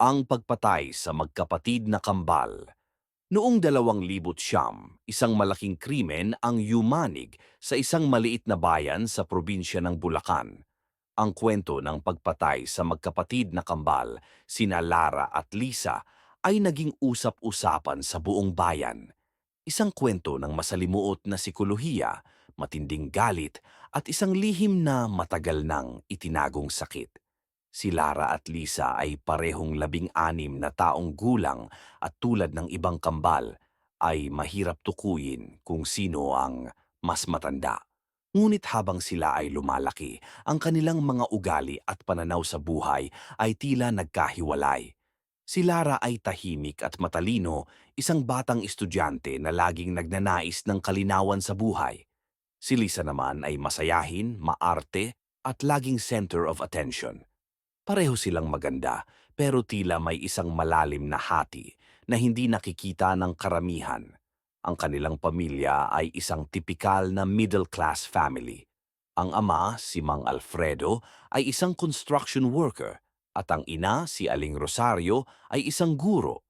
Ang pagpatay sa magkapatid na kambal. Noong 2009, isang malaking krimen ang yumanig sa isang maliit na bayan sa probinsya ng Bulacan. Ang kwento ng pagpatay sa magkapatid na kambal, sina Lara at Lisa, ay naging usap-usapan sa buong bayan. Isang kwento ng masalimuot na sikolohiya, matinding galit, at isang lihim na matagal nang itinagong sakit. Si Lara at Lisa ay parehong 16 na taong gulang at tulad ng ibang kambal ay mahirap tukuyin kung sino ang mas matanda. Ngunit habang sila ay lumalaki, ang kanilang mga ugali at pananaw sa buhay ay tila nagkahiwalay. Si Lara ay tahimik at matalino, isang batang estudyante na laging nagnanais ng kalinawan sa buhay. Si Lisa naman ay masayahin, maarte, at laging center of attention. Pareho silang maganda, pero tila may isang malalim na hati na hindi nakikita ng karamihan. Ang kanilang pamilya ay isang tipikal na middle-class family. Ang ama, si Mang Alfredo, ay isang construction worker at ang ina, si Aling Rosario, ay isang guro.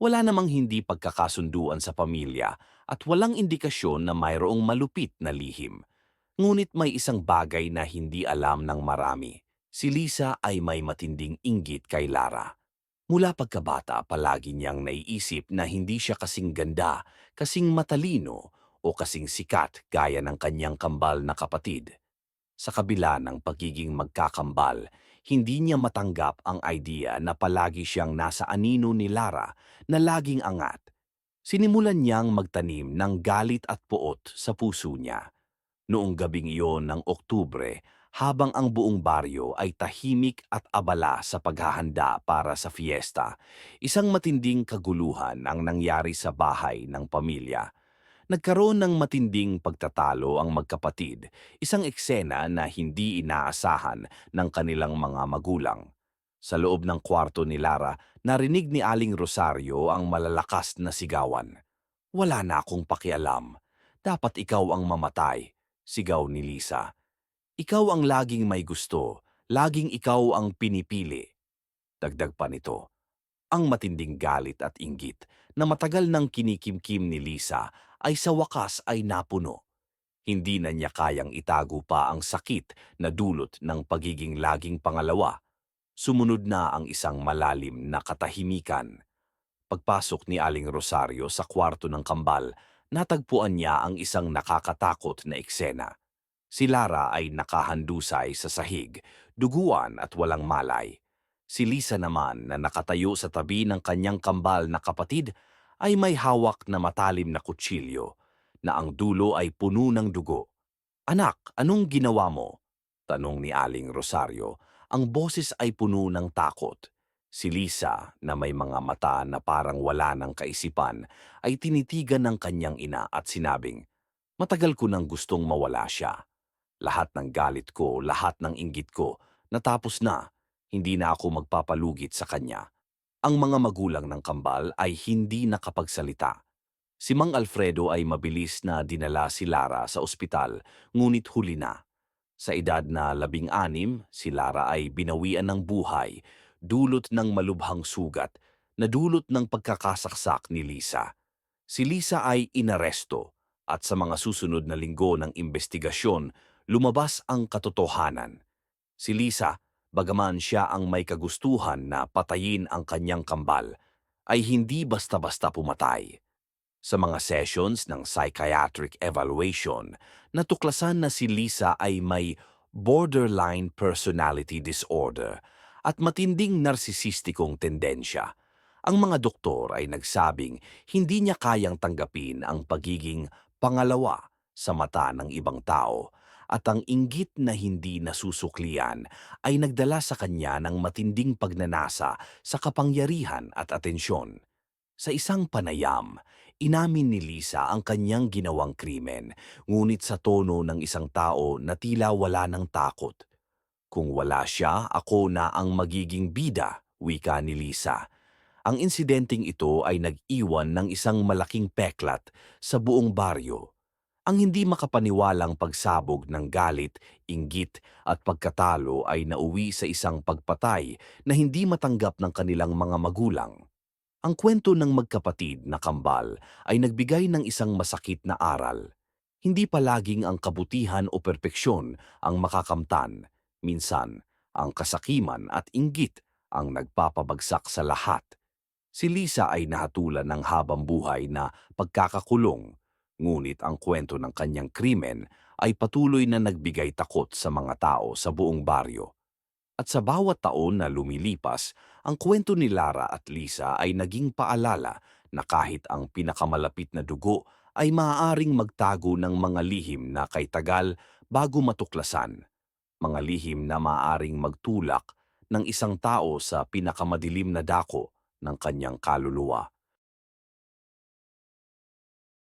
Wala namang hindi pagkakasunduan sa pamilya at walang indikasyon na mayroong malupit na lihim. Ngunit may isang bagay na hindi alam ng marami. Si Lisa ay may matinding inggit kay Lara. Mula pagkabata, palagi niyang naiisip na hindi siya kasing ganda, kasing matalino, o kasing sikat gaya ng kanyang kambal na kapatid. Sa kabila ng pagiging magkakambal, hindi niya matanggap ang idea na palagi siyang nasa anino ni Lara na laging angat. Sinimulan niyang magtanim ng galit at puot sa puso niya. Noong gabing iyon ng Oktubre, habang ang buong baryo ay tahimik at abala sa paghahanda para sa fiesta, isang matinding kaguluhan ang nangyari sa bahay ng pamilya. Nagkaroon ng matinding pagtatalo ang magkapatid, isang eksena na hindi inaasahan ng kanilang mga magulang. Sa loob ng kwarto ni Lara, narinig ni Aling Rosario ang malalakas na sigawan. "Wala na akong pakialam. Dapat ikaw ang mamatay," sigaw ni Lisa. "Ikaw ang laging may gusto, laging ikaw ang pinipili." Dagdag pa nito, ang matinding galit at inggit na matagal nang kinikimkim ni Lisa ay sa wakas ay napuno. Hindi na niya kayang itago pa ang sakit na dulot ng pagiging laging pangalawa. Sumunod na ang isang malalim na katahimikan. Pagpasok ni Aling Rosario sa kwarto ng kambal, natagpuan niya ang isang nakakatakot na eksena. Si Lara ay nakahandusay sa sahig, duguan at walang malay. Si Lisa naman na nakatayo sa tabi ng kanyang kambal na kapatid ay may hawak na matalim na kutsilyo na ang dulo ay puno ng dugo. "Anak, anong ginawa mo?" tanong ni Aling Rosario. Ang boses ay puno ng takot. Si Lisa, na may mga mata na parang wala ng kaisipan, ay tinitigan ng kanyang ina at sinabing, "Matagal ko nang gustong mawala siya. Lahat ng galit ko, lahat ng inggit ko, natapos na. Hindi na ako magpapalugit sa kanya." Ang mga magulang ng kambal ay hindi nakapagsalita. Si Mang Alfredo ay mabilis na dinala si Lara sa ospital, ngunit huli na. Sa edad na 16, si Lara ay binawian ng buhay, dulot ng malubhang sugat, na dulot ng pagkakasaksak ni Lisa. Si Lisa ay inaresto at sa mga susunod na linggo ng investigasyon, lumabas ang katotohanan. Si Lisa, bagaman siya ang may kagustuhan na patayin ang kanyang kambal, ay hindi basta-basta pumatay. Sa mga sessions ng psychiatric evaluation, natuklasan na si Lisa ay may borderline personality disorder at matinding narsisistikong tendensya. Ang mga doktor ay nagsabing hindi niya kayang tanggapin ang pagiging pangalawa sa mata ng ibang tao at ang inggit na hindi nasusuklian ay nagdala sa kanya ng matinding pagnanasa sa kapangyarihan at atensyon. Sa isang panayam, inamin ni Lisa ang kanyang ginawang krimen, ngunit sa tono ng isang tao na tila wala ng takot. "Kung wala siya, ako na ang magiging bida," wika ni Lisa. Ang insidenteng ito ay nag-iwan ng isang malaking peklat sa buong baryo. Ang hindi makapaniwalang pagsabog ng galit, inggit at pagkatalo ay nauwi sa isang pagpatay na hindi matanggap ng kanilang mga magulang. Ang kwento ng magkapatid na kambal ay nagbigay ng isang masakit na aral. Hindi palaging ang kabutihan o perpeksyon ang makakamtan. Minsan, ang kasakiman at inggit ang nagpapabagsak sa lahat. Si Lisa ay nahatulan ng habang buhay na pagkakakulong, ngunit ang kwento ng kanyang krimen ay patuloy na nagbigay takot sa mga tao sa buong baryo. At sa bawat taon na lumilipas, ang kwento ni Lara at Lisa ay naging paalala na kahit ang pinakamalapit na dugo ay maaaring magtago ng mga lihim na kay tagal bago matuklasan. Mga lihim na maaaring magtulak ng isang tao sa pinakamadilim na dako ng kanyang kaluluwa.